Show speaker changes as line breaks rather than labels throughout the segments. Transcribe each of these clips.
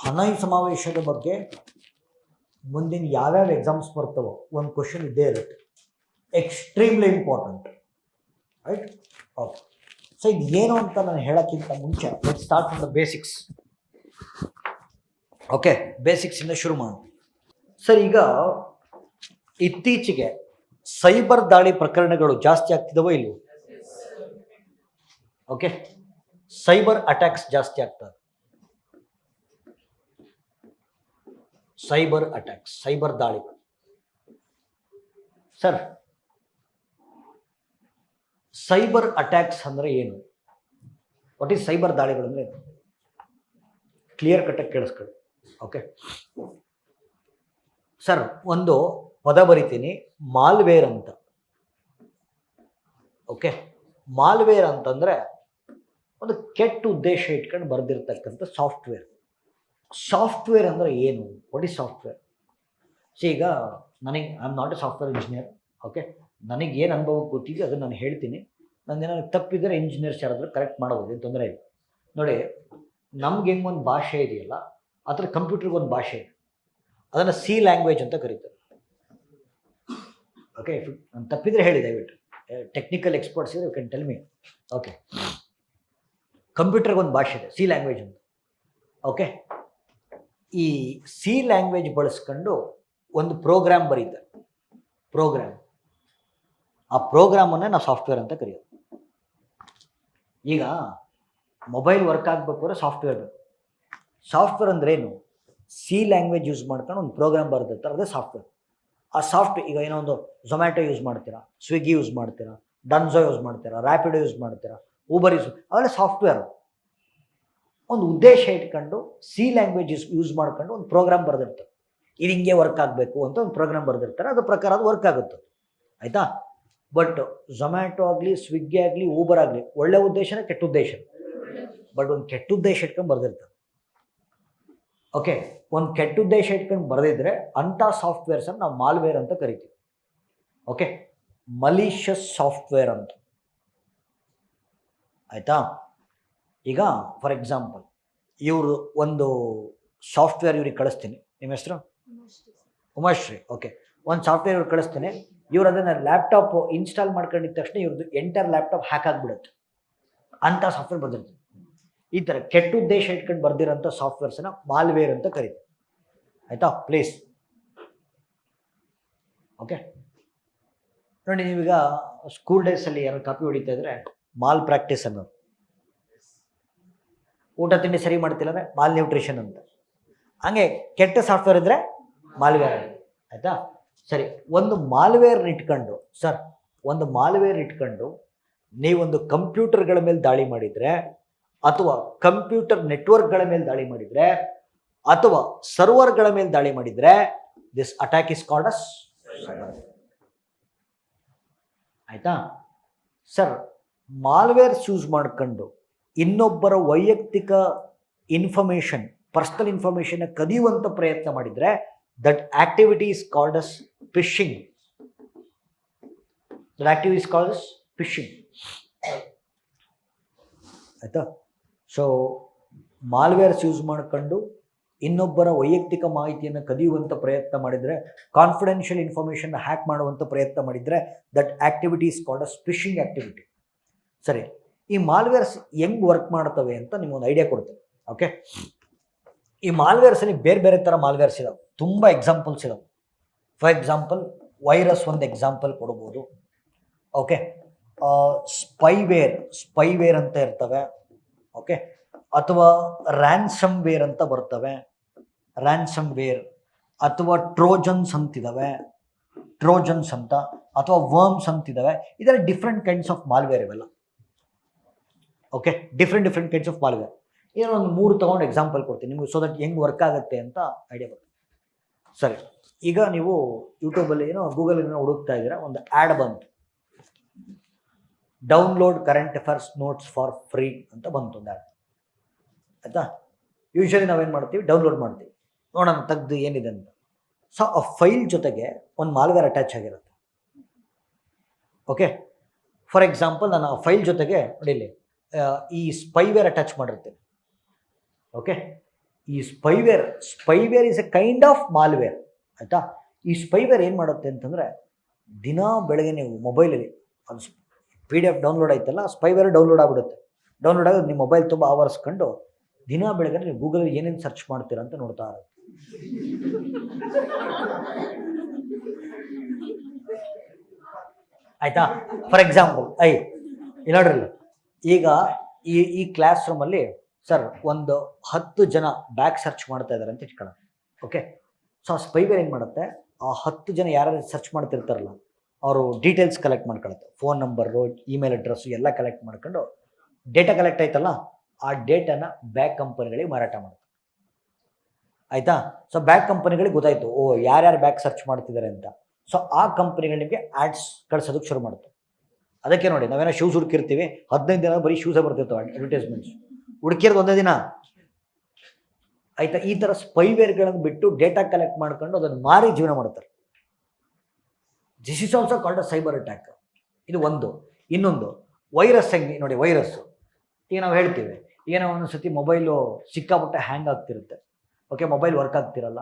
ಹನೈ ಸಮಾವೇಶದ ಬಗ್ಗೆ ಮುಂದಿನ ಯಾವ್ಯಾವ ಎಕ್ಸಾಮ್ಸ್ ಬರ್ತವೋ ಒಂದು ಕ್ವಶನ್ ಇದ್ದೇ ಇರುತ್ತೆ. Extremely important, right? Okay, so ಇದು ಏನು ಅಂತ ನಾನು ಹೇಳೋಕ್ಕಿಂತ ಮುಂಚೆ let's start from the basics. Okay, ಬೇಸಿಕ್ಸಿಂದ ಶುರು ಮಾಡೋಣ. ಸರ್, ಈಗ ಇತ್ತೀಚೆಗೆ ಸೈಬರ್ ದಾಳಿ ಪ್ರಕರಣಗಳು ಜಾಸ್ತಿ ಆಗ್ತಿದವೋ ಇಲ್ವೋ? ಓಕೆ, ಸೈಬರ್ ಅಟ್ಯಾಕ್ಸ್ ಜಾಸ್ತಿ ಆಗ್ತದೆ. ಸೈಬರ್ ಅಟ್ಯಾಕ್ಸ್, ಸೈಬರ್ ದಾಳಿಗಳು. ಸರ್, ಸೈಬರ್ ಅಟ್ಯಾಕ್ಸ್ ಅಂದರೆ ಏನು? ವಾಟ್ ಈಸ್ ಸೈಬರ್ ದಾಳಿಗಳು ಅಂದರೆ ಕ್ಲಿಯರ್ ಕಟ್ಟಾಗಿ ಕೇಳಿಸ್ಕೊಳ್ಳಿ. ಓಕೆ ಸರ್, ಒಂದು ಪದ ಬರಿತೀನಿ, ಮಾಲ್ವೇರ್ ಅಂತ. ಓಕೆ, ಮಾಲ್ವೇರ್ ಅಂತಂದರೆ ಒಂದು ಕೆಟ್ಟ ಉದ್ದೇಶ ಇಟ್ಕೊಂಡು ಬರೆದಿರ್ತಕ್ಕಂಥ ಸಾಫ್ಟ್ವೇರ್. ಸಾಫ್ಟ್ವೇರ್ ಅಂದರೆ ಏನು? What is software? ಸೊ ಈಗ ನನಗೆ I am not A software engineer. Okay, ನನಗೆ ಏನು ಅನುಭವ ಗೊತ್ತಿದೆ ಅದನ್ನು ನಾನು ಹೇಳ್ತೀನಿ. ನಂದೇನಾದ್ರು ತಪ್ಪಿದರೆ ಇಂಜಿನಿಯರ್ಸ್ ಯಾರಾದರೂ ಕರೆಕ್ಟ್ ಮಾಡ್ಬೋದು, ಏನು ತೊಂದರೆ ಇಲ್ಲ. ನೋಡಿ, ನಮ್ಗೆ ಹೆಂಗೆ ಒಂದು ಭಾಷೆ ಇದೆಯಲ್ಲ, ಆ ಥರ ಕಂಪ್ಯೂಟರ್ಗೆ ಒಂದು ಭಾಷೆ ಇದೆ. ಅದನ್ನು ಸಿ ಲ್ಯಾಂಗ್ವೇಜ್ ಅಂತ ಕರೀತಾರೆ. ಓಕೆ, ನಾನು ತಪ್ಪಿದರೆ ಹೇಳಿ ದಯವಿಟ್ಟು. ಟೆಕ್ನಿಕಲ್ ಎಕ್ಸ್ಪರ್ಟ್ಸ್ ಇದ್ರೆ you can tell me. Okay, ಕಂಪ್ಯೂಟರ್ಗೆ ಒಂದು ಭಾಷೆ ಇದೆ, ಸಿ ಲ್ಯಾಂಗ್ವೇಜ್ ಅಂತ. ಓಕೆ, ಈ ಸಿ ಲ್ಯಾಂಗ್ವೇಜ್ ಬಳಸ್ಕೊಂಡು ಒಂದು ಪ್ರೋಗ್ರಾಮ್ ಬರೀತಾರೆ. ಪ್ರೋಗ್ರಾಮ್, ಆ ಪ್ರೋಗ್ರಾಮನ್ನೇ ನಾವು ಸಾಫ್ಟ್ವೇರ್ ಅಂತ ಕರೆಯೋದು. ಈಗ ಮೊಬೈಲ್ ವರ್ಕ್ ಆಗಬೇಕು ಅಂದರೆ ಸಾಫ್ಟ್ವೇರ್ ಬೇಕು. ಸಾಫ್ಟ್ವೇರ್ ಅಂದ್ರೆ ಏನು? ಸಿ ಲ್ಯಾಂಗ್ವೇಜ್ ಯೂಸ್ ಮಾಡ್ಕೊಂಡು ಒಂದು ಪ್ರೋಗ್ರಾಮ್ ಬರೆದಿರ್ತಾರೆ, ಅದೇ ಸಾಫ್ಟ್ವೇರ್. ಆ ಸಾಫ್ಟ್ವೇರ್, ಈಗ ಏನೋ ಒಂದು ಝೊಮ್ಯಾಟೊ ಯೂಸ್ ಮಾಡ್ತೀರಾ, ಸ್ವಿಗ್ಗಿ ಯೂಸ್ ಮಾಡ್ತೀರಾ, ಡನ್ಝೋ ಯೂಸ್ ಮಾಡ್ತೀರಾ, ರ್ಯಾಪಿಡೋ ಯೂಸ್ ಮಾಡ್ತೀರಾ, ಊಬರ್ ಅವೆಲ್ಲ ಸಾಫ್ಟ್ವೇರ್. ಒಂದು ಉದ್ದೇಶ ಇಟ್ಕೊಂಡು ಸಿ ಲ್ಯಾಂಗ್ವೇಜ್ ಯೂಸ್ ಮಾಡ್ಕೊಂಡು ಒಂದು ಪ್ರೋಗ್ರಾಮ್ ಬರೆದಿರ್ತಾರೆ. ಇದು ಹಿಂಗೆ ವರ್ಕ್ ಆಗಬೇಕು ಅಂತ ಒಂದು ಪ್ರೋಗ್ರಾಮ್ ಬರೆದಿರ್ತಾರೆ, ಅದ್ರ ಪ್ರಕಾರ ಅದು ವರ್ಕ್ ಆಗುತ್ತೆ, ಆಯಿತಾ? ಬಟ್ ಝೊಮ್ಯಾಟೊ ಆಗಲಿ, ಸ್ವಿಗ್ಗಿ ಆಗಲಿ, ಊಬರ್ ಆಗಲಿ ಒಳ್ಳೆ ಉದ್ದೇಶನೇ, ಕೆಟ್ಟ ಉದ್ದೇಶ. ಬಟ್ ಒಂದು ಕೆಟ್ಟ ಉದ್ದೇಶ ಇಟ್ಕೊಂಡು ಬರೆದಿರ್ತಾರೆ. ಓಕೆ, ಒಂದು ಕೆಟ್ಟ ಉದ್ದೇಶ ಇಟ್ಕೊಂಡು ಬರೆದಿದ್ರೆ ಅಂಥ ಸಾಫ್ಟ್ವೇರ್ಸನ್ನು ನಾವು ಮಾಲ್ವೇರ್ ಅಂತ ಕರಿತೀವಿ. ಓಕೆ, ಮಲಿಷಿಯಸ್ ಸಾಫ್ಟ್ವೇರ್ ಅಂತ, ಆಯಿತಾ? ಈಗ ಫಾರ್ ಎಕ್ಸಾಂಪಲ್, ಇವರು ಒಂದು ಸಾಫ್ಟ್ವೇರ್ ಇವ್ರಿಗೆ ಕಳಿಸ್ತೀನಿ. ನಿಮ್ಮ ಹೆಸರು? ಉಮಾಶ್ರೀ. ಓಕೆ, ಒಂದು ಸಾಫ್ಟ್ವೇರ್ ಇವ್ರಿಗೆ ಕಳಿಸ್ತೀನಿ. ಇವ್ರು ಅದನ್ನು ಲ್ಯಾಪ್ಟಾಪ್ ಇನ್ಸ್ಟಾಲ್ ಮಾಡ್ಕೊಂಡಿದ್ದ ತಕ್ಷಣ ಇವ್ರದ್ದು ಎಂಟರ್ ಲ್ಯಾಪ್ಟಾಪ್ ಹ್ಯಾಕ್ ಆಗಿಬಿಡುತ್ತೆ. ಅಂಥ ಸಾಫ್ಟ್ವೇರ್ ಬರ್ದಿರ್ತೀವಿ. ಈ ಥರ ಕೆಟ್ಟ ಉದ್ದೇಶ ಇಟ್ಕೊಂಡು ಬರ್ದಿರೋಂಥ ಸಾಫ್ಟ್ವೇರ್ಸನ್ನು ಮಾಲ್ವೇರ್ ಅಂತ ಕರೀತೀವಿ, ಆಯಿತಾ? ಪ್ಲೀಸ್. ಓಕೆ, ನೋಡಿ, ನೀವೀಗ ಸ್ಕೂಲ್ ಡೇಸಲ್ಲಿ ಯಾರು ಕಾಪಿ ಹೊಡಿತಾ ಇದ್ರೆ ಮಾಲ್ ಪ್ರಾಕ್ಟೀಸ್ ಅನ್ನೋದು. ಊಟ ತಿಂಡಿ ಸರಿ ಮಾಡ್ತಿಲ್ಲ ಅಂದರೆ ಮಾಲ್ ನ್ಯೂಟ್ರಿಷನ್ ಅಂತ. ಹಂಗೆ ಕೆಟ್ಟ ಸಾಫ್ಟ್ವೇರ್ ಇದ್ದರೆ ಮಾಲ್ವೇರ್, ಆಯಿತಾ? ಸರಿ, ಒಂದು ಮಾಲ್ವೇರ್ ಇಟ್ಕೊಂಡು, ಸರ್, ಒಂದು ಮಾಲ್ವೇರ್ ಇಟ್ಕೊಂಡು ನೀವೊಂದು ಕಂಪ್ಯೂಟರ್ಗಳ ಮೇಲೆ ದಾಳಿ ಮಾಡಿದರೆ, ಅಥವಾ ಕಂಪ್ಯೂಟರ್ ನೆಟ್ವರ್ಕ್ಗಳ ಮೇಲೆ ದಾಳಿ ಮಾಡಿದರೆ, ಅಥವಾ ಸರ್ವರ್ಗಳ ಮೇಲೆ ದಾಳಿ ಮಾಡಿದರೆ, this attack is called as cyber. ಆಯಿತಾ? ಸರ್, ಮಾಲ್ವೇರ್ಸ್ ಯೂಸ್ ಮಾಡ್ಕೊಂಡು ಇನ್ನೊಬ್ಬರ ವೈಯಕ್ತಿಕ ಇನ್ಫಾರ್ಮೇಷನ್, ಪರ್ಸನಲ್ ಇನ್ಫಾರ್ಮೇಷನ್ನ ಕದಿಯುವಂಥ ಪ್ರಯತ್ನ ಮಾಡಿದರೆ that activity is called as phishing. That activity is called as phishing, ಆಯಿತಾ? ಸೊ ಮಾಲ್ವೇರ್ಸ್ ಯೂಸ್ ಮಾಡ್ಕೊಂಡು ಇನ್ನೊಬ್ಬರ ವೈಯಕ್ತಿಕ ಮಾಹಿತಿಯನ್ನು ಕದಿಯುವಂಥ ಪ್ರಯತ್ನ ಮಾಡಿದರೆ, ಕಾನ್ಫಿಡೆನ್ಷಿಯಲ್ ಇನ್ಫಾರ್ಮೇಷನ್ನ ಹ್ಯಾಕ್ ಮಾಡುವಂಥ ಪ್ರಯತ್ನ ಮಾಡಿದರೆ that activity is called as phishing activity. ಸರಿ, ಈ ಮಾಲ್ವೇರ್ಸ್ ಹೆಂಗೆ ವರ್ಕ್ ಮಾಡ್ತವೆ ಅಂತ ನಿಮಗೊಂದು ಐಡಿಯಾ ಕೊಡ್ತೇವೆ. ಓಕೆ, ಈ ಮಾಲ್ವೇರ್ಸಲ್ಲಿ ಬೇರೆ ಬೇರೆ ಥರ ಮಾಲ್ವೇರ್ಸ್ ಇದಾವೆ, ತುಂಬ ಎಕ್ಸಾಂಪಲ್ಸ್ ಇದಾವೆ. ಫಾರ್ ಎಕ್ಸಾಂಪಲ್, ವೈರಸ್ ಒಂದು ಎಕ್ಸಾಂಪಲ್ ಕೊಡ್ಬೋದು. ಓಕೆ, ಸ್ಪೈವೇರ್ ಅಂತ ಇರ್ತವೆ. ಓಕೆ, ಅಥವಾ ರ್ಯಾನ್ಸಮ್ ವೇರ್ ಅಂತ ಬರ್ತವೆ, ರ್ಯಾನ್ಸಮ್ ವೇರ್, ಅಥವಾ ಟ್ರೋಜನ್ಸ್ ಅಂತಿದ್ದಾವೆ, ಟ್ರೋಜನ್ಸ್ ಅಂತ, ಅಥವಾ ವರ್ಮ್ಸ್ ಅಂತಿದ್ದಾವೆ. ಇದೆಲ್ಲ ಡಿಫ್ರೆಂಟ್ ಕೈಂಡ್ಸ್ ಆಫ್ ಮಾಲ್ವೇರ್ ಇವೆಲ್ಲ. Okay, different kinds of malware. ಏನೋ ಒಂದು 3 ತೊಗೊಂಡು ಎಕ್ಸಾಂಪಲ್ ಕೊಡ್ತೀನಿ ನಿಮಗೆ, ಸೊ ದಟ್ ಹೆಂಗೆ ವರ್ಕ್ ಆಗುತ್ತೆ ಅಂತ ಐಡಿಯಾ ಬರುತ್ತೆ. ಸರಿ, ಈಗ ನೀವು ಯೂಟ್ಯೂಬಲ್ಲಿ ಏನೋ ಗೂಗಲ್ ಏನೋ ಹುಡುಕ್ತಾ ಇದ್ದೀರಾ, ಒಂದು ಆ್ಯಡ್ ಬಂತು, download current affairs notes for free ಅಂತ ಬಂತು ಒಂದು ಆ್ಯಡ್, ಆಯಿತಾ? ಯೂಶ್ವಲಿ ನಾವೇನು ಮಾಡ್ತೀವಿ, ಡೌನ್ಲೋಡ್ ಮಾಡ್ತೀವಿ, ನೋಡೋಣ ತೆಗ್ದು ಏನಿದೆ ಅಂತ. ಸೊ ಆ ಫೈಲ್ ಜೊತೆಗೆ ಒಂದು ಮಾಲ್ವೇರ್ ಅಟ್ಯಾಚ್ ಆಗಿರುತ್ತೆ. ಓಕೆ, ಫಾರ್ ಎಕ್ಸಾಂಪಲ್, ನಾನು ಆ ಫೈಲ್ ಜೊತೆಗೆ ನೋಡಿ ಇಲ್ಲಿ ಈ ಸ್ಪೈವೇರ್ ಅಟ್ಯಾಚ್ ಮಾಡಿರ್ತೀನಿ. ಓಕೆ, ಈ spyware is A kind of malware. ಆಯಿತಾ? ಈ ಸ್ಪೈವೇರ್ ಏನು ಮಾಡುತ್ತೆ ಅಂತಂದರೆ, ದಿನ ಬೆಳಗ್ಗೆ ನೀವು ಮೊಬೈಲಲ್ಲಿ ಅದು PDF ಡೌನ್ಲೋಡ್ ಆಯ್ತಲ್ಲ, ಸ್ಪೈವೇರ್ ಡೌನ್ಲೋಡ್ ಆಗಿಬಿಡುತ್ತೆ. ಡೌನ್ಲೋಡ್ ಆಗಿ ನಿಮ್ಮ ಮೊಬೈಲ್ ತುಂಬ ಆವರಿಸ್ಕೊಂಡು ದಿನ ಬೆಳಗ್ಗೆ ನೀವು ಗೂಗಲಲ್ಲಿ ಏನೇನು ಸರ್ಚ್ ಮಾಡ್ತೀರಾ ಅಂತ ನೋಡ್ತಾ ಇರುತ್ತೆ. ಆಯಿತಾ? ಫಾರ್ ಎಕ್ಸಾಂಪಲ್, ಇಲ್ಲಿ ನೋಡ್ರಲ್ಲ, ಈಗ ಈ ಕ್ಲಾಸ್ ರೂಮಲ್ಲಿ ಸರ್ ಒಂದು 10 ಜನ ಬ್ಯಾಕ್ ಸರ್ಚ್ ಮಾಡ್ತಾ ಇದ್ದಾರೆ ಅಂತ ಇಟ್ಕೊಳ್ಳೋಣ. ಓಕೆ, ಸೊ ಆ ಸ್ಪೈವೇರ್ ಏನು ಮಾಡುತ್ತೆ, ಆ 10 ಜನ ಯಾರು ಸರ್ಚ್ ಮಾಡ್ತಿರ್ತಾರಲ್ಲ ಅವರು ಡೀಟೇಲ್ಸ್ ಕಲೆಕ್ಟ್ ಮಾಡ್ಕೊಳುತ್ತೆ. ಫೋನ್ ನಂಬರು, ಇಮೇಲ್ ಅಡ್ರೆಸ್ಸು ಎಲ್ಲ ಕಲೆಕ್ಟ್ ಮಾಡ್ಕೊಂಡು ಡೇಟಾ ಕಲೆಕ್ಟ್ ಆಯ್ತಲ್ಲ, ಆ ಡೇಟಾನ ಬ್ಯಾಕ್ ಕಂಪನಿಗಳಿಗೆ ಮಾರಾಟ ಮಾಡುತ್ತೆ. ಆಯಿತಾ? ಸೊ ಬ್ಯಾಕ್ ಕಂಪನಿಗಳಿಗೆ ಗೊತ್ತಾಯಿತು, ಯಾರ್ಯಾರು ಬ್ಯಾಕ್ ಸರ್ಚ್ ಮಾಡ್ತಿದ್ದಾರೆ ಅಂತ. ಸೊ ಆ ಕಂಪನಿಗಳಿಗೆ ಆ್ಯಡ್ಸ್ ಕಳ್ಸೋದಕ್ಕೆ ಶುರು ಮಾಡುತ್ತೆ. ಅದಕ್ಕೆ ನೋಡಿ, ನಾವೇನೋ ಶೂಸ್ ಹುಡುಕಿರ್ತೀವಿ, 15 ದಿನ ಬರೀ ಶೂಸೇ ಬರ್ತಿರ್ತಾವೆ ಅಡ್ವರ್ಟೈಸ್ಮೆಂಟ್ಸ್, ಹುಡುಕಿರೋದು ಒಂದೇ ದಿನ. ಆಯಿತಾ? ಈ ಥರ ಸ್ಪೈವೇರ್ಗಳನ್ನು ಬಿಟ್ಟು ಡೇಟಾ ಕಲೆಕ್ಟ್ ಮಾಡ್ಕೊಂಡು ಅದನ್ನು ಮಾರಿ ಜೀವನ ಮಾಡ್ತಾರೆ. This is also called a cyber attack. ಇದು ಒಂದು. ಇನ್ನೊಂದು ವೈರಸ್. ಹೆಂಗೆ ನೋಡಿ, ವೈರಸ್ಸು ಈಗ ನಾವು ಹೇಳ್ತೀವಿ, ಏನೋ ಒಂದೊಂದು ಸತಿ ಮೊಬೈಲು ಸಿಕ್ಕಾಪಟ್ಟೆ ಹ್ಯಾಂಗ್ ಆಗ್ತಿರುತ್ತೆ. ಓಕೆ, ಮೊಬೈಲ್ ವರ್ಕ್ ಆಗ್ತಿರಲ್ಲ.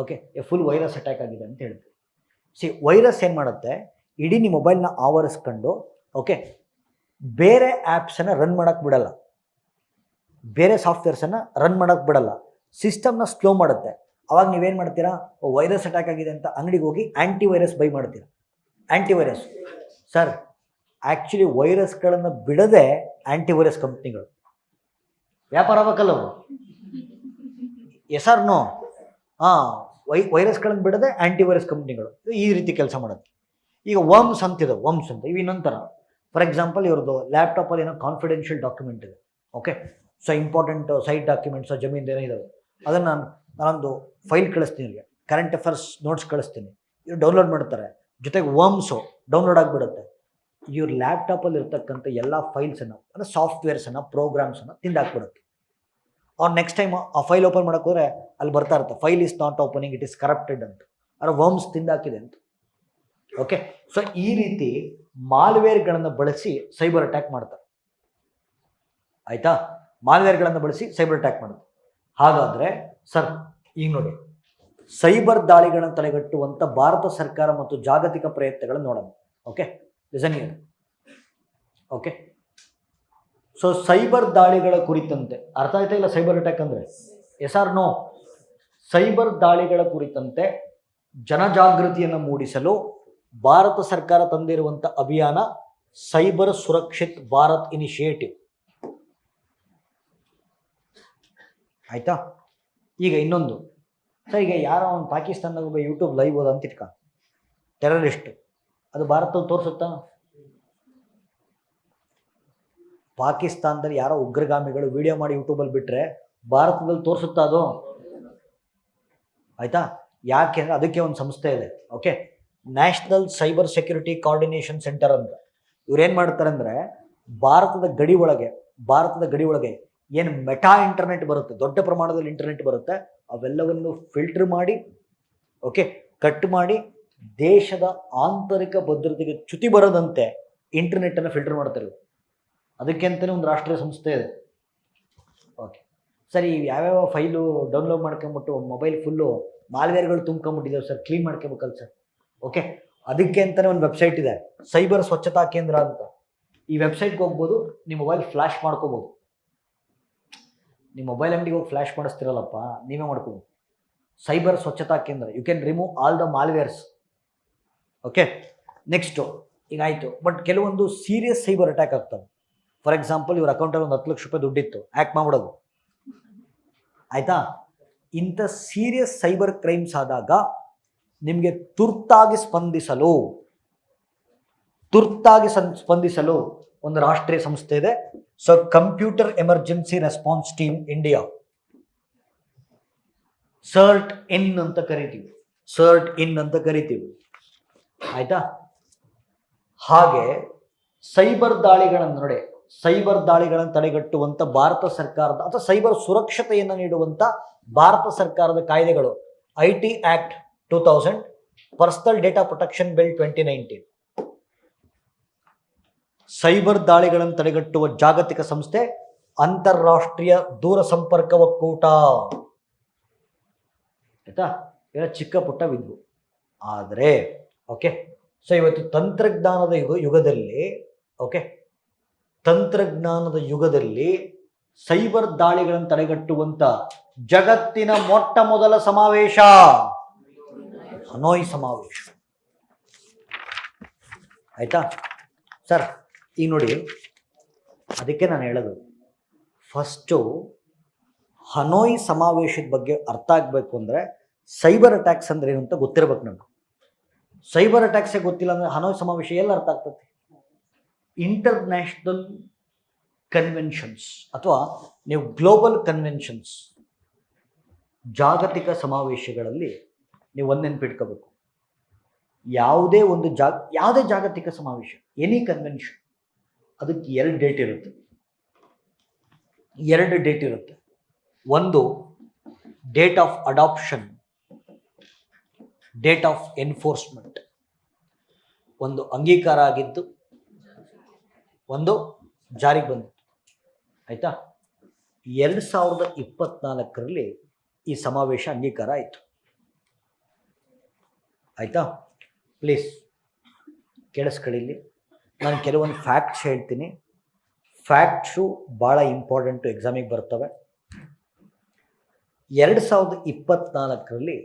ಓಕೆ, ಫುಲ್ ವೈರಸ್ ಅಟ್ಯಾಕ್ ಆಗಿದೆ ಅಂತ ಹೇಳ್ತೀವಿ. ವೈರಸ್ ಏನು ಮಾಡುತ್ತೆ, ಇಡೀ ನಿಮ್ಮ ಮೊಬೈಲ್ನ ಆವರಿಸ್ಕೊಂಡು ಓಕೆ ಬೇರೆ ಆ್ಯಪ್ಸನ್ನು ರನ್ ಮಾಡೋಕ್ಕೆ ಬಿಡಲ್ಲ, ಬೇರೆ ಸಾಫ್ಟ್ವೇರ್ಸನ್ನು ರನ್ ಮಾಡೋಕ್ಕೆ ಬಿಡಲ್ಲ, ಸಿಸ್ಟಮ್ನ ಸ್ಲೋ ಮಾಡುತ್ತೆ. ಅವಾಗ ನೀವೇನು ಮಾಡ್ತೀರಾ, ವೈರಸ್ ಅಟ್ಯಾಕ್ ಆಗಿದೆ ಅಂತ ಅಂಗಡಿಗೆ ಹೋಗಿ ಆ್ಯಂಟಿವೈರಸ್ ಬೈ ಮಾಡ್ತೀರಾ. ಆ್ಯಂಟಿವೈರಸ್ ಸರ್, ಆ್ಯಕ್ಚುಲಿ ವೈರಸ್ಗಳನ್ನು ಬಿಡದೆ ಆ್ಯಂಟಿವೈರಸ್ ಕಂಪ್ನಿಗಳು ವ್ಯಾಪಾರ ಆಗಬೇಕಲ್ಲವು. Yes or no? ವೈರಸ್ಗಳನ್ನು ಬಿಡದೆ ಆ್ಯಂಟಿವೈರಸ್ ಕಂಪ್ನಿಗಳು ಈ ರೀತಿ ಕೆಲಸ ಮಾಡುತ್ತೆ. ಈಗ ವರ್ಮ್ಸ್ ಅಂತಿದೆ, ವರ್ಮ್ಸ್ ಅಂತ ಇವು ಇನ್ನೊಂದು ಥರ. ಫಾರ್ ಎಕ್ಸಾಂಪಲ್, ಇವ್ರದ್ದು ಲ್ಯಾಪ್ಟಾಪಲ್ಲಿ ಏನೋ ಕಾನ್ಫಿಡೆನ್ಷಿಯಲ್ ಡಾಕ್ಯುಮೆಂಟ್ ಇದೆ. Okay, so important site documents, ಜಮೀನು ಏನೋ ಇದ್ದಾವೆ, ಅದನ್ನು ನಾನೊಂದು ಫೈಲ್ ಕಳಿಸ್ತೀನಿ, ಇವ್ರಿಗೆ ಕರೆಂಟ್ ಅಫೇರ್ಸ್ ನೋಟ್ಸ್ ಕಳಿಸ್ತೀನಿ, ಇವ್ರು ಡೌನ್ಲೋಡ್ ಮಾಡ್ತಾರೆ. ಜೊತೆಗೆ ವರ್ಮ್ಸು ಡೌನ್ಲೋಡ್ ಆಗಿಬಿಡುತ್ತೆ. ಇವ್ರ ಲ್ಯಾಪ್ಟಾಪಲ್ಲಿ ಇರ್ತಕ್ಕಂಥ ಎಲ್ಲ ಫೈಲ್ಸನ್ನು, ಅಂದರೆ ಸಾಫ್ಟ್ವೇರ್ಸನ್ನು, ಪ್ರೋಗ್ರಾಮ್ಸನ್ನು ತಿಂದಾಕ್ಬಿಡುತ್ತೆ. ಅವ್ರು ನೆಕ್ಸ್ಟ್ ಟೈಮ್ ಆ ಫೈಲ್ ಓಪನ್ ಮಾಡೋಕೆ ಹೋದರೆ ಅಲ್ಲಿ ಬರ್ತಾ ಇರುತ್ತೆ, file is not opening, it is corrupted ಅಂತ. ಅದರ ವರ್ಮ್ಸ್ ತಿಂದಾಕಿದೆ ಅಂತ. ಓಕೆ, ಸೊ ಈ ರೀತಿ ಮಾಲ್ವೇರ್ಗಳನ್ನು ಬಳಸಿ ಸೈಬರ್ ಅಟ್ಯಾಕ್ ಮಾಡ್ತಾರೆ. ಆಯಿತಾ? ಮಾಲ್ವೇರ್ಗಳನ್ನು ಬಳಸಿ ಸೈಬರ್ ಅಟ್ಯಾಕ್ ಮಾಡ್ತಾರೆ. ಹಾಗಾದರೆ ಸರ್, ಈಗ ನೋಡಿ, ಸೈಬರ್ ದಾಳಿಗಳನ್ನು ತಡೆಗಟ್ಟುವಂಥ ಭಾರತ ಸರ್ಕಾರ ಮತ್ತು ಜಾಗತಿಕ ಪ್ರಯತ್ನಗಳನ್ನು ನೋಡೋಣ. Okay, listen here. Okay, so cyber ದಾಳಿಗಳ ಕುರಿತಂತೆ ಅರ್ಥ ಆಯ್ತಾ ಇಲ್ಲ? ಸೈಬರ್ ಅಟ್ಯಾಕ್ ಅಂದರೆ ಎಸ್ ಆರ್ ನೋ? ಸೈಬರ್ ದಾಳಿಗಳ ಕುರಿತಂತೆ ಜನಜಾಗೃತಿಯನ್ನು ಮೂಡಿಸಲು ಭಾರತ ಸರ್ಕಾರ ತಂದಿರುವಂಥ ಅಭಿಯಾನ ಸೈಬರ್ ಸುರಕ್ಷಿತ್ ಭಾರತ್ ಇನಿಷಿಯೇಟಿವ್. ಆಯಿತಾ? ಈಗ ಇನ್ನೊಂದು ಸರ್, ಈಗ ಯಾರೋ ಒಂದು ಪಾಕಿಸ್ತಾನದಾಗ ಒಬ್ಬ ಯೂಟ್ಯೂಬ್ ಲೈವ್ ಹೋದ ಅಂತ ಇಟ್ಕ, ಟೆರರಿಸ್ಟ್, ಅದು ಭಾರತದಲ್ಲಿ ತೋರಿಸುತ್ತಾ? ಪಾಕಿಸ್ತಾನದಲ್ಲಿ ಯಾರೋ ಉಗ್ರಗಾಮಿಗಳು ವಿಡಿಯೋ ಮಾಡಿ ಯೂಟ್ಯೂಬಲ್ಲಿ ಬಿಟ್ಟರೆ ಭಾರತದಲ್ಲಿ ತೋರಿಸುತ್ತಾ ಅದು? ಆಯಿತಾ? ಯಾಕೆ ಅಂದರೆ ಅದಕ್ಕೆ ಒಂದು ಸಂಸ್ಥೆ ಇದೆ. Okay, national cyber security coordination centre ಅಂತ. ಇವ್ರೇನು ಮಾಡ್ತಾರೆ ಅಂದರೆ, ಭಾರತದ ಗಡಿ ಒಳಗೆ ಏನು ಮೆಟಾ ಇಂಟರ್ನೆಟ್ ಬರುತ್ತೆ, ದೊಡ್ಡ ಪ್ರಮಾಣದಲ್ಲಿ ಇಂಟರ್ನೆಟ್ ಬರುತ್ತೆ, ಅವೆಲ್ಲವನ್ನು ಫಿಲ್ಟರ್ ಮಾಡಿ, ಓಕೆ, ಕಟ್ ಮಾಡಿ, ದೇಶದ ಆಂತರಿಕ ಭದ್ರತೆಗೆ ಚ್ಯುತಿ ಬರದಂತೆ ಇಂಟರ್ನೆಟ್ಟನ್ನು ಫಿಲ್ಟರ್ ಮಾಡ್ತಾರೆ. ಅದಕ್ಕೆ ಅಂತಲೇ ಒಂದು ರಾಷ್ಟ್ರೀಯ ಸಂಸ್ಥೆ ಇದೆ. ಓಕೆ, ಸರಿ, ಯಾವ್ಯಾವ ಫೈಲು ಡೌನ್ಲೋಡ್ ಮಾಡ್ಕೊಂಬಿಟ್ಟು ಮೊಬೈಲ್ ಫುಲ್ಲು ಮಾಲ್ವೇರ್ಗಳು ತುಂಬ್ಕೊಂಬಿಟ್ಟಿದ್ದಾವೆ ಸರ್, ಕ್ಲೀನ್ ಮಾಡ್ಕೋಬೇಕಲ್ಲ ಸರ್. ಓಕೆ, ಅದಕ್ಕೆ ಅಂತಲೇ ಒಂದು ವೆಬ್ಸೈಟ್ ಇದೆ, ಸೈಬರ್ ಸ್ವಚ್ಛತಾ ಕೇಂದ್ರ ಅಂತ. ಈ ವೆಬ್ಸೈಟ್ಗೆ ಹೋಗ್ಬೋದು, ನಿಮ್ಮ ಮೊಬೈಲ್ ಫ್ಲ್ಯಾಶ್ ಮಾಡ್ಕೋಬೋದು. ನಿಮ್ಮ ಮೊಬೈಲ್ ಅಂಗಡಿಗೆ ಹೋಗಿ ಫ್ಲ್ಯಾಶ್ ಮಾಡಿಸ್ತಿರಲ್ಲಪ್ಪ, ನೀವೇ ಮಾಡ್ಕೋಬೋದು. Cyber Swachhta Kendra, you can remove all the malwares. Okay, next ಈಗ ಆಯಿತು. ಬಟ್ ಕೆಲವೊಂದು ಸೀರಿಯಸ್ ಸೈಬರ್ ಅಟ್ಯಾಕ್ ಆಗ್ತವೆ. ಫಾರ್ ಎಕ್ಸಾಂಪಲ್, ಇವ್ರ ಅಕೌಂಟಲ್ಲಿ ಒಂದು 10 ಲಕ್ಷ ರೂಪಾಯಿ ದುಡ್ಡಿತ್ತು, ಹ್ಯಾಕ್ ಮಾಡಿಬಿಡೋದು. ಆಯಿತಾ? ಇಂಥ ಸೀರಿಯಸ್ ಸೈಬರ್ ಕ್ರೈಮ್ಸ್ ಆದಾಗ ನಿಮಗೆ ತುರ್ತಾಗಿ ಸ್ಪಂದಿಸಲು ಒಂದು ರಾಷ್ಟ್ರೀಯ ಸಂಸ್ಥೆ ಇದೆ. So computer emergency response team India, CERT In ಅಂತ ಕರಿತೀವಿ. ಆಯ್ತಾ? ಹಾಗೆ ಸೈಬರ್ ದಾಳಿಗಳನ್ನು ತಡೆಗಟ್ಟುವಂಥ ಭಾರತ ಸರ್ಕಾರದ ಅಥವಾ ಸೈಬರ್ ಸುರಕ್ಷತೆಯನ್ನು ನೀಡುವಂಥ ಭಾರತ ಸರ್ಕಾರದ ಕಾಯ್ದೆಗಳು IT Act 2000, personal data protection bill 2019. Cyber ದಾಳಿಗಳನ್ನು ತಡೆಗಟ್ಟುವ ಜಾಗತಿಕ ಸಂಸ್ಥೆ ಅಂತಾರಾಷ್ಟ್ರೀಯ ದೂರಸಂಪರ್ಕ ಒಕ್ಕೂಟ. ಆಯಿತಾ, ಇವೆಲ್ಲ ಚಿಕ್ಕ ಪುಟ್ಟವಿದ್ವು. ಆದರೆ ಓಕೆ, ಸೊ ಇವತ್ತು ತಂತ್ರಜ್ಞಾನದ ಯುಗದಲ್ಲಿ ಓಕೆ, ತಂತ್ರಜ್ಞಾನದ ಯುಗದಲ್ಲಿ ಸೈಬರ್ ದಾಳಿಗಳನ್ನು ತಡೆಗಟ್ಟುವಂಥ ಜಗತ್ತಿನ ಮೊಟ್ಟ ಮೊದಲ ಸಮಾವೇಶ ಹನೋಯ್ ಸಮಾವೇಶ. ಆಯಿತಾ ಸರ್, ಈಗ ನೋಡಿ, ಅದಕ್ಕೆ ನಾನು ಹೇಳೋದು, ಫಸ್ಟು ಹನೋಯ್ ಸಮಾವೇಶದ ಬಗ್ಗೆ ಅರ್ಥ ಆಗಬೇಕು ಅಂದರೆ ಸೈಬರ್ ಅಟ್ಯಾಕ್ಸ್ ಅಂದ್ರೆ ಏನು ಅಂತ ಗೊತ್ತಿರ್ಬೇಕು ನನಗೆ. ಸೈಬರ್ ಅಟ್ಯಾಕ್ಸೇ ಗೊತ್ತಿಲ್ಲ ಅಂದರೆ ಹನೋಯ್ ಸಮಾವೇಶ ಎಲ್ಲ ಅರ್ಥ ಆಗ್ತದೆ. ಇಂಟರ್ನ್ಯಾಷನಲ್ ಕನ್ವೆನ್ಷನ್ಸ್ ಅಥವಾ ನೀವು ಗ್ಲೋಬಲ್ ಕನ್ವೆನ್ಷನ್ಸ್, ಜಾಗತಿಕ ಸಮಾವೇಶಗಳಲ್ಲಿ ನೀವು ಒಂದು ನೆನಪಿಟ್ಕೋಬೇಕು, ಯಾವುದೇ ಜಾಗತಿಕ ಸಮಾವೇಶ, ಎನಿ ಕನ್ವೆನ್ಷನ್, ಅದಕ್ಕೆ ಎರಡು ಡೇಟ್ ಇರುತ್ತೆ. ಒಂದು date of adoption, date of enforcement. ಒಂದು ಅಂಗೀಕಾರ ಆಗಿದ್ದು, ಒಂದು ಜಾರಿಗೆ ಬಂದಿತ್ತು. ಆಯಿತಾ, 2024ರಲ್ಲಿ ಈ ಸಮಾವೇಶ ಅಂಗೀಕಾರ ಆಯಿತು. ಆಯಿತಾ, ಪ್ಲೀಸ್ ಕೇಳಿಸ್ಕೊಳ್ಳಿ, ನಾನು ಕೆಲವೊಂದು ಫ್ಯಾಕ್ಟ್ಸ್ ಹೇಳ್ತೀನಿ. ಫ್ಯಾಕ್ಟ್ಸು ಭಾಳ ಇಂಪಾರ್ಟೆಂಟು, ಎಕ್ಸಾಮಿಗೆ ಬರ್ತವೆ. 2024ರಲ್ಲಿ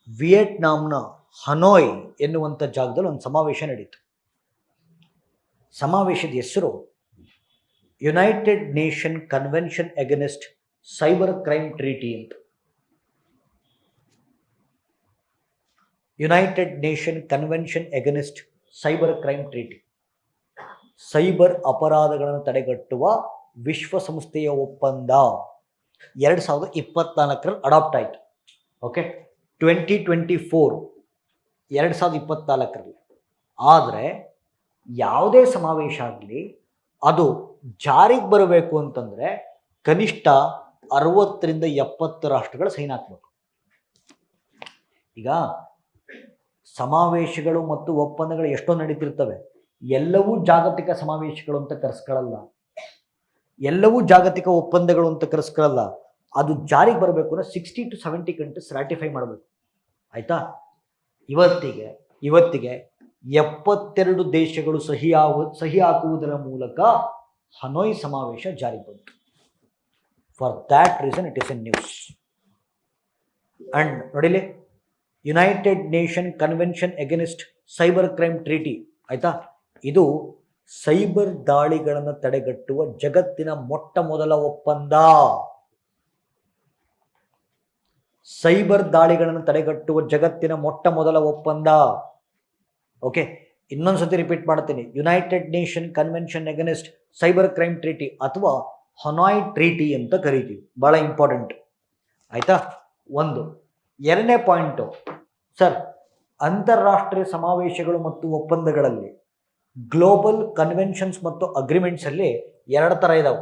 ವಿಯೆಟ್ನಾಂನ ಹನೋಯ್ ಎನ್ನುವಂಥ ಜಾಗದಲ್ಲಿ ಒಂದು ಸಮಾವೇಶ ನಡೀತು. ಸಮಾವೇಶದ ಹೆಸರು United Nation Convention Against Cyber Crime Treaty ಅಂತ. United Nation Convention Against Cyber Crime Treaty, cyber ಅಪರಾಧಗಳನ್ನು ತಡೆಗಟ್ಟುವ ವಿಶ್ವಸಂಸ್ಥೆಯ ಒಪ್ಪಂದ 2024ರಲ್ಲಿ ಅಡಾಪ್ಟ್ ಆಯಿತು. ಓಕೆ, 2024 ಆದರೆ ಯಾವುದೇ ಸಮಾವೇಶ ಆಗಲಿ ಅದು ಜಾರಿಗೆ ಬರಬೇಕು ಅಂತಂದರೆ ಕನಿಷ್ಠ 60ರಿಂದ 70 ರಾಷ್ಟ್ರಗಳು ಸೈನ್ ಹಾಕಬೇಕು. ಈಗ ಸಮಾವೇಶಗಳು ಮತ್ತು ಒಪ್ಪಂದಗಳು ಎಷ್ಟೋ ನಡೀತಿರ್ತವೆ, ಎಲ್ಲವೂ ಜಾಗತಿಕ ಸಮಾವೇಶಗಳು ಅಂತ ಕರೆಸ್ಕೊಳ್ಳಲ್ಲ, ಎಲ್ಲವೂ ಜಾಗತಿಕ ಒಪ್ಪಂದಗಳು ಅಂತ ಕರೆಸ್ಕೊಳ್ಳಲ್ಲ. ಅದು ಜಾರಿಗೆ ಬರಬೇಕು ಅಂದರೆ 60 to 70 ಕಂಟ್ರೀಸ್ ರಾಟಿಫೈ ಮಾಡಬೇಕು. ಆಯಿತಾ, ಇವತ್ತಿಗೆ 72 ದೇಶಗಳು ಸಹಿ ಹಾಕುವುದರ ಮೂಲಕ ಹನೋಯ್ ಸಮಾವೇಶ ಜಾರಿಗೆ ಬಂತು. For that reason it is a news. And ನೋಡಿಲಿ, United Nation Convention Against Cyber Crime Treaty, ಆಯಿತಾ, ಇದು ಸೈಬರ್ ದಾಳಿಗಳನ್ನು ತಡೆಗಟ್ಟುವ ಜಗತ್ತಿನ ಮೊಟ್ಟ ಮೊದಲ ಒಪ್ಪಂದ. ಸೈಬರ್ ದಾಳಿಗಳನ್ನು ತಡೆಗಟ್ಟುವ ಜಗತ್ತಿನ ಮೊಟ್ಟ ಮೊದಲ ಒಪ್ಪಂದ. ಓಕೆ, ಇನ್ನೊಂದ್ಸತಿ ರಿಪೀಟ್ ಮಾಡ್ತೀನಿ, United Nation Convention Against Cyber Crime treaty ಅಥವಾ ಹನೋಯ್ ಟ್ರೀಟಿ ಅಂತ ಕರಿತೀವಿ. ಭಾಳ ಇಂಪಾರ್ಟೆಂಟ್. ಆಯಿತಾ, ಒಂದು. ಎರಡನೇ ಪಾಯಿಂಟು, ಸರ್, ಅಂತಾರಾಷ್ಟ್ರೀಯ ಸಮಾವೇಶಗಳು ಮತ್ತು ಒಪ್ಪಂದಗಳಲ್ಲಿ ಗ್ಲೋಬಲ್ ಕನ್ವೆನ್ಷನ್ಸ್ ಮತ್ತು ಅಗ್ರಿಮೆಂಟ್ಸಲ್ಲಿ ಎರಡು ಥರ ಇದಾವೆ.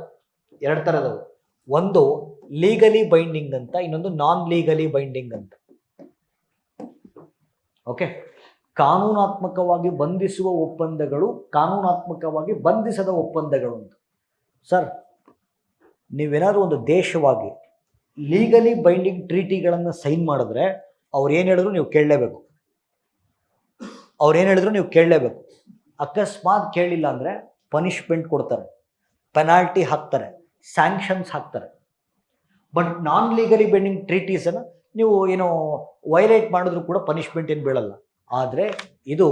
ಒಂದು ಲೀಗಲಿ ಬೈಂಡಿಂಗ್ ಅಂತ, ಇನ್ನೊಂದು ನಾನ್ ಲೀಗಲಿ ಬೈಂಡಿಂಗ್ ಅಂತ. ಓಕೆ, ಕಾನೂನಾತ್ಮಕವಾಗಿ ಬಂಧಿಸುವ ಒಪ್ಪಂದಗಳು, ಕಾನೂನಾತ್ಮಕವಾಗಿ ಬಂಧಿಸದ ಒಪ್ಪಂದಗಳು ಅಂತ. ಸರ್, ನೀವೇನಾದರೂ ಒಂದು ದೇಶವಾಗಿ ಲೀಗಲಿ ಬೈಂಡಿಂಗ್ ಟ್ರೀಟಿಗಳನ್ನು ಸೈನ್ ಮಾಡಿದ್ರೆ ಅವ್ರು ಏನು ಹೇಳಿದ್ರು ನೀವು ಕೇಳಲೇಬೇಕು. ಅಕಸ್ಮಾತ್ ಕೇಳಿಲ್ಲ ಅಂದರೆ ಪನಿಷ್ಮೆಂಟ್ ಕೊಡ್ತಾರೆ, ಪೆನಾಲ್ಟಿ ಹಾಕ್ತಾರೆ, ಸ್ಯಾಂಕ್ಷನ್ಸ್ ಹಾಕ್ತಾರೆ. ಬಟ್ ನಾನ್ ಲೀಗಲಿ ಬೈಂಡಿಂಗ್ ಟ್ರೀಟೀಸನ್ನು ನೀವು ಏನೋ ವೈಲೇಟ್ ಮಾಡಿದ್ರು ಕೂಡ ಪನಿಷ್ಮೆಂಟ್ ಏನು ಬೀಳಲ್ಲ. ಆದರೆ ಇದು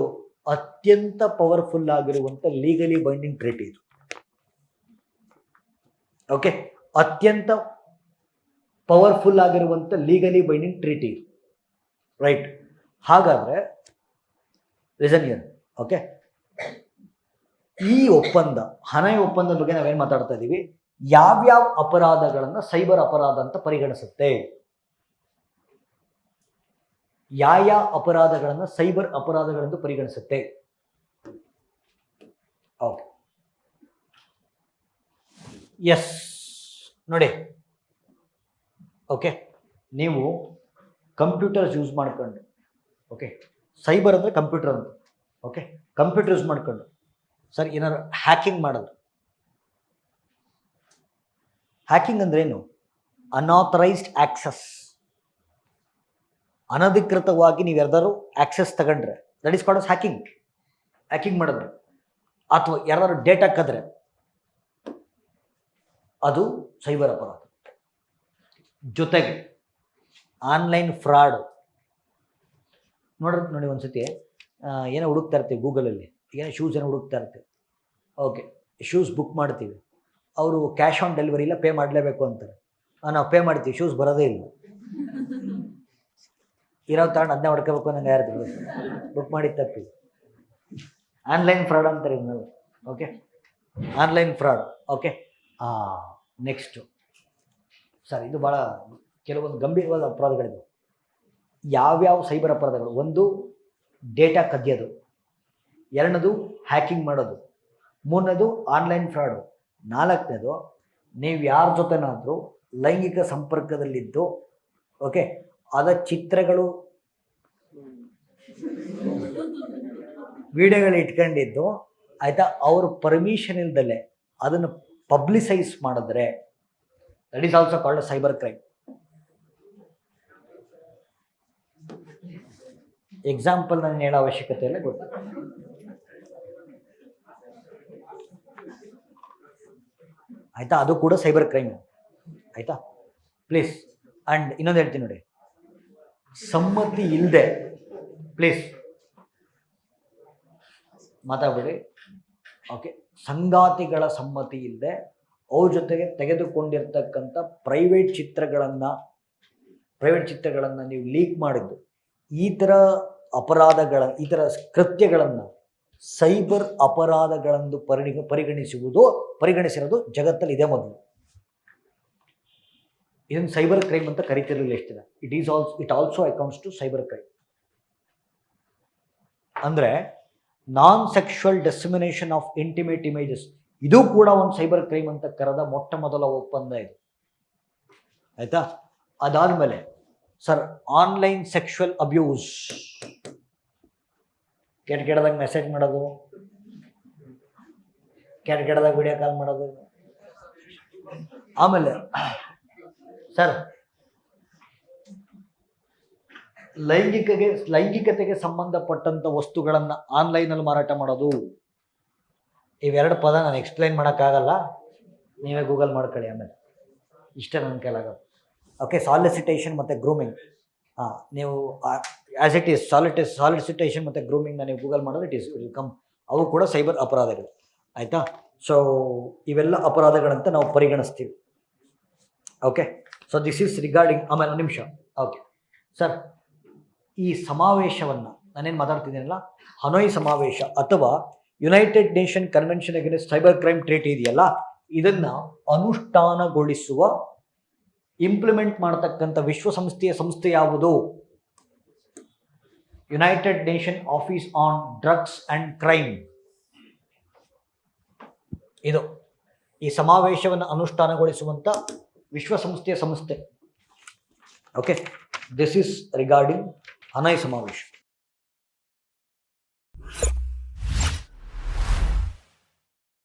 ಅತ್ಯಂತ ಪವರ್ಫುಲ್ ಆಗಿರುವಂಥ ಲೀಗಲಿ ಬೈಂಡಿಂಗ್ ಟ್ರೀಟಿ ಇದು. ಓಕೆ, ಅತ್ಯಂತ ಪವರ್ಫುಲ್ ಆಗಿರುವಂಥ ಲೀಗಲಿ ಬೈಂಡಿಂಗ್ ಟ್ರೀಟಿ, ರೈಟ್? ಹಾಗಾದರೆ ರೀಸನ್ ಏನು? ಓಕೆ, ಈ ಒಪ್ಪಂದ, ಹನೋಯ್ ಒಪ್ಪಂದದ ಬಗ್ಗೆ ನಾವೇನು ಮಾತಾಡ್ತಾ ಇದ್ದೀವಿ, ಯಾವ್ಯಾವ ಅಪರಾಧಗಳನ್ನು ಸೈಬರ್ ಅಪರಾಧ ಅಂತ ಪರಿಗಣಿಸುತ್ತೆ, ಯಾವ ಅಪರಾಧಗಳನ್ನು ಸೈಬರ್ ಅಪರಾಧಗಳೆಂದು ಪರಿಗಣಿಸುತ್ತೆ. ಓಕೆ, ಎಸ್, ನೋಡಿ, ಓಕೆ, ನೀವು ಕಂಪ್ಯೂಟರ್ಸ್ ಯೂಸ್ ಮಾಡ್ಕೊಂಡು, ಓಕೆ, ಸೈಬರ್ ಅಂದರೆ ಕಂಪ್ಯೂಟರ್ ಅಂತ, ಓಕೆ, ಕಂಪ್ಯೂಟರ್ ಯೂಸ್ ಮಾಡ್ಕೊಂಡು ಸರ್ ಏನಾದ್ರು ಹ್ಯಾಕಿಂಗ್ ಮಾಡೋದು. ಹ್ಯಾಕಿಂಗ್ ಅಂದ್ರೇನು? ಅನ್ಆಥರೈಸ್ಡ್ ಆಕ್ಸೆಸ್, ಅನಧಿಕೃತವಾಗಿ ನೀವು ಯಾರ್ದಾರು ಆಕ್ಸೆಸ್ ತಗೊಂಡ್ರೆ that is called hacking. Hacking ಮಾಡಿದ್ರೆ ಅಥವಾ ಯಾರಾದ್ರು ಡೇಟಾ ಕದ್ರೆ ಅದು ಸೈಬರ್ ಅಪರಾಧ. ಜೊತೆಗೆ ಆನ್ಲೈನ್ ಫ್ರಾಡ್. ನೋಡಿ ಒಂದ್ಸತಿ ಏನೋ ಹುಡುಕ್ತಾ ಇರ್ತೀವಿ ಗೂಗಲಲ್ಲಿ, ಏನೋ ಶೂಸ್ ಏನೋ ಹುಡುಕ್ತಾ ಇರ್ತೀವಿ. ಓಕೆ, ಶೂಸ್ ಬುಕ್ ಮಾಡ್ತೀವಿ, ಅವರು ಕ್ಯಾಶ್ ಆನ್ ಡೆಲಿವರಿ ಇಲ್ಲ, ಪೇ ಮಾಡಲೇಬೇಕು ಅಂತಾರೆ. ನಾವು ಪೇ ಮಾಡ್ತೀವಿ, ಶೂಸ್ ಬರೋದೇ ಇಲ್ಲ. ಇರೋ ತಗೊಂಡು ಅದನ್ನೇ ಹೊಡ್ಕೋಬೇಕು ಅನ್ನಂಗೆ ಯಾರ್ದು ಬುಕ್ ಮಾಡಿ ತಪ್ಪಿ. ಆನ್ಲೈನ್ ಫ್ರಾಡ್ ಅಂತಾರೆ ಇದನ್ನೆಲ್ಲ. Okay, online fraud. Okay, next sir, ಇದು ಭಾಳ ಕೆಲವೊಂದು ಗಂಭೀರವಾದ ಅಪರಾಧಗಳಿವೆ. ಯಾವ್ಯಾವ ಸೈಬರ್ ಅಪರಾಧಗಳು? ಒಂದು, ಡೇಟಾ ಕದಿಯೋದು. ಎರಡನೇದು, ಹ್ಯಾಕಿಂಗ್ ಮಾಡೋದು. ಮೂರನೇದು, ಆನ್ಲೈನ್ ಫ್ರಾಡು. ನಾಲ್ಕನೇದು, ನೀವು ಯಾರ ಜೊತೆನಾದರೂ ಲೈಂಗಿಕ ಸಂಪರ್ಕದಲ್ಲಿದ್ದು, ಓಕೆ, ಅದ ಚಿತ್ರಗಳು ವಿಡಿಯೋಗಳು ಇಟ್ಕೊಂಡಿದ್ದು, ಆಯಿತಾ, ಅವ್ರ ಪರ್ಮಿಷನ್ ಇಲ್ದಲೆ ಅದನ್ನು ಪಬ್ಲಿಸೈಸ್ ಮಾಡಿದ್ರೆ that is also called cyber crime. Example ನಾನು ಹೇಳೋ ಅವಶ್ಯಕತೆ ಇಲ್ಲ, ಗೊತ್ತು. ಆಯಿತಾ, ಅದು ಕೂಡ ಸೈಬರ್ ಕ್ರೈಮ್. ಆಯಿತಾ, ಪ್ಲೀಸ್. ಆ್ಯಂಡ್ ಇನ್ನೊಂದು ಹೇಳ್ತೀನಿ ನೋಡಿ, ಸಮ್ಮತಿ ಇಲ್ಲದೆ ಪ್ಲೀಸ್ ಮಾತಾಡಬೇಡಿ. ಓಕೆ, ಸಂಗಾತಿಗಳ ಸಮ್ಮತಿ ಇಲ್ಲದೆ ಅವ್ರ ಜೊತೆಗೆ ತೆಗೆದುಕೊಂಡಿರ್ತಕ್ಕಂಥ ಪ್ರೈವೇಟ್ ಚಿತ್ರಗಳನ್ನು ನೀವು ಲೀಕ್ ಮಾಡಿದ್ದು, ಈ ಥರ ಈ ಥರ ಕೃತ್ಯಗಳನ್ನು ಸೈಬರ್ ಅಪರಾಧಗಳೆಂದು ಪರಿಗಣಿಸಿರೋದು ಜಗತ್ತಲ್ಲಿ ಇದೆ ಮೊದಲು. ಇದನ್ನು ಸೈಬರ್ ಕ್ರೈಮ್ ಅಂತ ಕರಿತಿರಲಿಲ್ಲ ಎಷ್ಟು ದಿನ. It also accounts to cyber crime. ಅಂದರೆ non sexual dissemination of intimate images, ಇದು ಕೂಡ ಒಂದು ಸೈಬರ್ ಕ್ರೈಮ್ ಅಂತ ಕರೆದ ಮೊಟ್ಟ ಮೊದಲ ಒಪ್ಪಂದ ಇದು. ಆಯಿತಾ, ಅದಾದಮೇಲೆ ಸರ್, ಆನ್ಲೈನ್ ಸೆಕ್ಷುವಲ್ ಅಬ್ಯೂಸ್, ಕೆಟ್ಟದಾಗ ಮೆಸೇಜ್ ಮಾಡೋದು, ಕೆಟ್ಟದಾಗ ವಿಡಿಯೋ ಕಾಲ್ ಮಾಡೋದು. ಆಮೇಲೆ ಸರ್, ಲೈಂಗಿಕತೆಗೆ ಸಂಬಂಧಪಟ್ಟಂಥ ವಸ್ತುಗಳನ್ನು ಆನ್ಲೈನಲ್ಲಿ ಮಾರಾಟ ಮಾಡೋದು. ಇವೆರಡು ಪದ ನಾನು ಎಕ್ಸ್ಪ್ಲೈನ್ ಮಾಡೋಕ್ಕಾಗಲ್ಲ, ನೀವೇ ಗೂಗಲ್ ಮಾಡ್ಕೊಳ್ಳಿ. ಆಮೇಲೆ ಇಷ್ಟೇ ನನ್ನ ಕೈಲಾಗೋದು. ಓಕೆ, ಸಾಲಿಸಿಟೇಷನ್ ಮತ್ತು ಗ್ರೂಮಿಂಗ್. ನೀವು ಆ್ಯಸ್ ಇಟ್ ಈಸ್ ಸಾಲಿಸಿಟೇಷನ್ ಮತ್ತು ಗ್ರೂಮಿಂಗ್ನ ನೀವು ಗೂಗಲ್ ಮಾಡಿದ್ರೆ ಇಟ್ ವಿಲ್ ಕಮ್. ಅವು ಕೂಡ ಸೈಬರ್ ಅಪರಾಧಗಳು. ಆಯಿತಾ, ಸೊ ಇವೆಲ್ಲ ಅಪರಾಧಗಳಂತ ನಾವು ಪರಿಗಣಿಸ್ತೀವಿ. Okay, so this is regarding. ಆಮೇಲೆ ಒಂದು ನಿಮಿಷ. ಓಕೆ ಸರ್, ಈ ಸಮಾವೇಶವನ್ನು ನಾನೇನು ಮಾತಾಡ್ತಿದ್ದೀನಲ್ಲ, ಹನೋಯ್ ಸಮಾವೇಶ ಅಥವಾ United Nation Convention Against Cyber Crime treaty ಇದೆಯಲ್ಲ, ಇದನ್ನು ಅನುಷ್ಠಾನಗೊಳಿಸುವ, ಇಂಪ್ಲಿಮೆಂಟ್ ಮಾಡತಕ್ಕಂಥ ವಿಶ್ವಸಂಸ್ಥೆಯ ಸಂಸ್ಥೆ ಯಾವುದು? United nation office on drugs and crime. ಇದು ಈ ಸಮಾವೇಶವನ್ನು ಅನುಷ್ಠಾನಗೊಳಿಸುವಂಥ ವಿಶ್ವಸಂಸ್ಥೆಯ ಸಂಸ್ಥೆ. Okay, this is regarding Hanoi ಸಮಾವೇಶ.